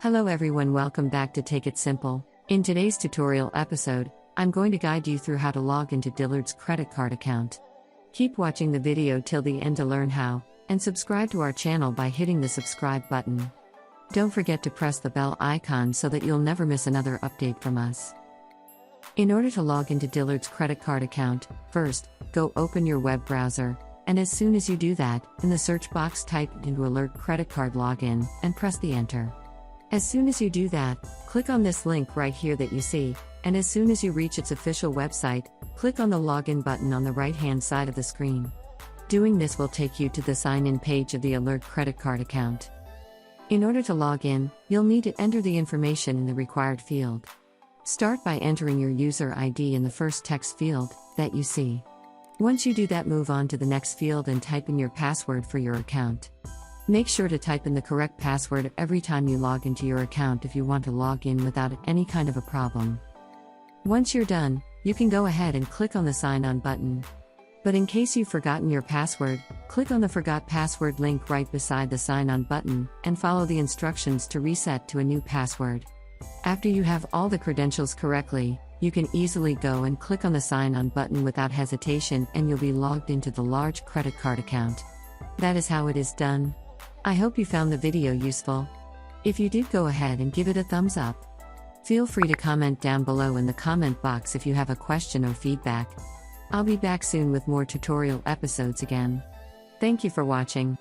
Hello everyone, welcome back to Take It Simple. In today's tutorial episode, I'm going to guide you through how to log into Dillard's credit card account. Keep watching the video till the end to learn how, and subscribe to our channel by hitting the subscribe button. Don't forget to press the bell icon so that you'll never miss another update from us. In order to log into Dillard's credit card account, first, go open your web browser, and as soon as you do that, in the search box type into Alert Credit Card Login, and press the Enter. As soon as you do that, click on this link right here that you see, and as soon as you reach its official website, click on the Login button on the right-hand side of the screen. Doing this will take you to the sign-in page of the Alert Credit Card account. In order to log in, you'll need to enter the information in the required field. Start by entering your user ID in the first text field that you see. Once you do that, move on to the next field and type in your password for your account. Make sure to type in the correct password every time you log into your account if you want to log in without any kind of a problem. Once you're done, you can go ahead and click on the Sign On button. But in case you've forgotten your password, click on the Forgot Password link right beside the Sign On button and follow the instructions to reset to a new password. After you have all the credentials correctly, you can easily go and click on the Sign On button without hesitation and you'll be logged into the large credit card account. That is how it is done. I hope you found the video useful. If you did, go ahead and give it a thumbs up. Feel free to comment down below in the comment box if you have a question or feedback. I'll be back soon with more tutorial episodes again. Thank you for watching.